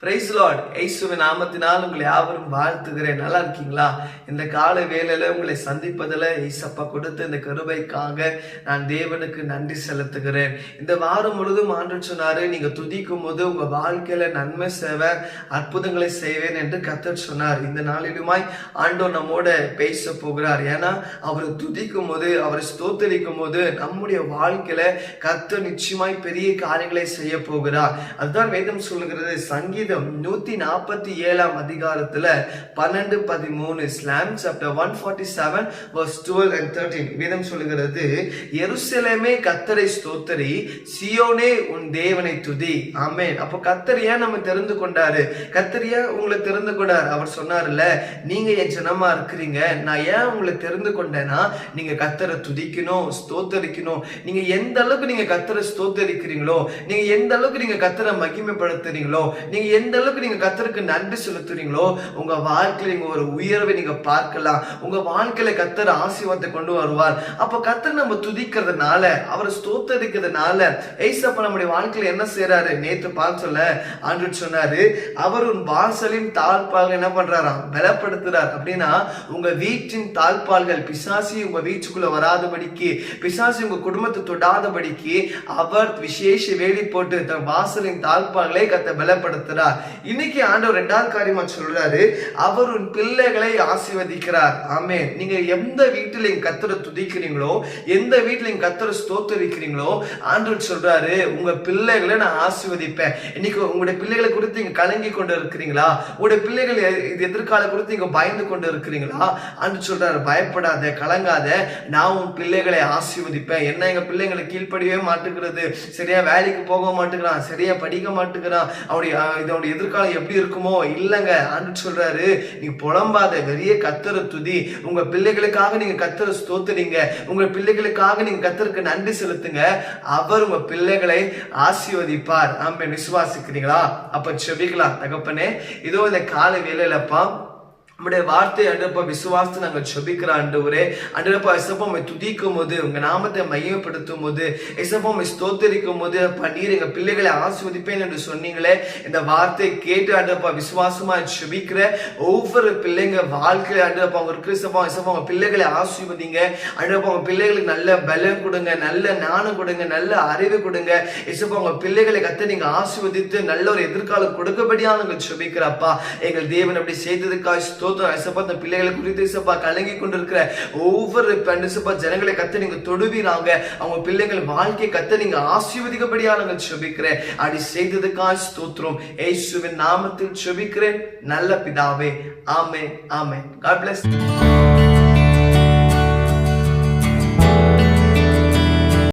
Price Lord. இயேசுவின் நாமத்தினால் உங்களை யாவரும் வாழ்த்துகிறேன். நல்லா இருக்கீங்களா? இந்த கால வேளையில உங்களை சந்திப்பதில் இயேசப்பா கொடுத்த இந்த கிருபைக்காக நான் தேவனுக்கு நன்றி செலுத்துகிறேன். இந்த வாரம் முழுதும் ஆண்டவர் சொன்னாரு, நீங்க துதிக்கும் போது உங்க வாழ்க்கையில நன்மை செய்வேன், அற்புதங்களை செய்வேன் என்று கர்த்தர் சொன்னார். இந்த நாளிலுமாய் ஆண்டவர் நம்மோட பேச போகிறார். ஏன்னா அவரை துதிக்கும் போது, அவரை ஸ்தோத்தரிக்கும் போது நம்முடைய வாழ்க்கையில கர்த்தர் நிச்சயமாய் பெரிய காரியங்களை செய்ய போகிறார். அதுதான் வேதம் சொல்லுகிறது. சங்கீதம் 147 அதிகாரத்துல 12-13 Psalms chapter 147 verse 12 and 13 வேதம் சொல்லுகிறது, எருசலேமே கர்த்தரை ஸ்தோத்தரி, சியோனே உன் தேவனை துதி. ஆமென். அப்ப கர்த்தர் ஏன் நம்ம தெரிந்து கொண்டாரு? கர்த்தர் ஏன் உங்களை தெரிந்து கொண்டார்? அவர் சொன்னார்ல, நீங்க என் ஜனமா இருக்கிறீங்க, நான் ஏன் உங்களை தெரிந்து கொண்டேன்னா நீங்க கர்த்தரை துதிக்கணும், ஸ்தோத்தரிக்கணும். நீங்க எந்த அளவுக்கு நீங்க கர்த்தரை ஸ்தோத்தரிக்கிறீங்களோ, நீங்க எந்த அளவுக்கு நீங்க கர்த்தரை மகிமைப்படுத்துறீங்களோ, நீங்க எந்த அளவுக்கு நீங்க கர்த்தருக்கு நன்றி செலுத்துறீங்களோ, உங்க வாழ்க்கையில நீங்க ஒரு உயர்வை நீங்க பார்க்கலாம். உங்க வாழ்க்கையில கர்த்தர் ஆசீர்வாதத்தை கொண்டு வருவார். அப்ப கர்த்தர் நம்ம துதிக்கிறதுனால, அவரை ஸ்தோத்தரிக்கிறதுனால ஏசப்பா நம்முடைய வாழ்க்கையில என்ன செய்யறாரு? நேற்று பார்த்துல ஆண்டவர் சொன்னாரு, அவர் உன் வாசலின் தாழ்பால்கள் என்ன பண்றாராம்? பலப்படுத்துறார். அப்படின்னா உங்க வீட்டின் தாழ்பால்கள் பிசாசி உங்க வீட்டுக்குள்ள வராதபடிக்கு, பிசாசி உங்க குடும்பத்தை தொடாதபடிக்கு அவர் விசேஷ வேலி போட்டு தன் வாசலின் தாழ்பால்களை கர்த்தர் பலப்படுத்துறார். இன்னைக்கு ஆண்டவர் இரண்டாவது காரியமா சொல்றாரு, அவர் உன் பிள்ளைகளை ஆசீர்வதிக்கிறார். ஆமென். நீங்க எந்த வீட்டில் நீங்க கர்த்தரை துதிக்கிறீங்களோ, எந்த வீட்டில் நீங்க கர்த்தரை ஸ்தோத்தரிக்கிறீங்களோ, ஆண்டவர் சொல்றாரு, உங்க பிள்ளைகளை நான் ஆசீர்வதிப்பேன். இன்னைக்கு உங்களுடைய பிள்ளைகளை குறித்து நீங்க கலங்கி கொண்டு இருக்கிறீங்களா? உங்களுடைய பிள்ளைகள் எதிர்கால குறித்து நீங்க பயந்து கொண்டு இருக்கிறீங்களா? ஆண்டவர் சொல்றாரு, பயப்படாத, கலங்காத, நான் உன் பிள்ளைகளை ஆசீர்வதிப்பேன். என்ன, எங்க பிள்ளைங்களை கீழ்ப்படியவே மாட்டேங்கிறது, சரியா வேலைக்கு போக மாட்டேங்கிறான், சரியா படிக்க மாட்டேங்கிறான், அவனுடைய எதிர்காலம் எப்படி இருக்குமோ? இல்லங்க, ஆண்டவர் சொல்றாரு, நீ புலம்பாத, வெளியே கர்த்தரை துதி. உங்க பிள்ளைகளுக்காக நீங்க கர்த்தரை ஸ்தோத்திரிங்க, உங்க பிள்ளைகளுக்காக நீங்க கர்த்தருக்கு நன்றி செலுத்துங்க, அவர் உங்க பிள்ளைகளை ஆசீர்வதிப்பார். ஆமென். விசுவாசிக்கிறீங்களா? அப்ப செபிக்கலாம். தகப்பனே, இதோ இந்த காலை வேளையிலப்பா நம்முடைய வார்த்தை அண்டப்பா விசுவாசத்தை நாங்கள் செபிக்கிற ஆண்டவரே, அண்டப்பா எசப்பா உம்மை துதிக்கும் போது, உங்க நாமத்தை மையப்படுத்தும் போது, எசப்பா உம்மை ஸ்தோத்தரிக்கும் போது, நீர் எங்க பிள்ளைகளை ஆசீர்வதிப்பேன் என்று சொன்னீங்களே, இந்த வார்த்தை கேட்டு அண்டப்பா விசுவாசமா செபிக்கிற ஒவ்வொரு பிள்ளைங்க வாழ்க்கையில அண்டப்பா அவங்க இருக்கிற எசப்பா உங்க பிள்ளைகளை ஆசீர்வதிங்க. அண்டப்பா உங்க பிள்ளைகளுக்கு நல்ல பலம் கொடுங்க, நல்ல ஞானம் கொடுங்க, நல்ல அறிவு கொடுங்க. எசப்பா உங்க பிள்ளைகளை கத்த நீங்க ஆசீர்வதித்து நல்ல ஒரு எதிர்காலம் கொடுக்கபடியா நாங்கள் செபிக்கிறப்பா. எங்கள் தேவன் அப்படி செய்ததுக்காக பிள்ளைகளை குறித்து கலங்கி கொண்டிருக்கிற ஒவ்வொரு ஜனங்களை கத்த நீங்க தொடுவீராங்க. அவங்க பிள்ளைகள் வாழ்க்கையை கத்த நீங்க ஆசீர்வதிக்கப்படியா நாங்கள் செபிக்கிறேன். அப்படி செய்ததுக்காக ஸ்தோத்திரம். இயேசுவின் நாமத்தில் செபிக்கிறேன் நல்ல பிதாவே. ஆமென். ஆமென். God bless.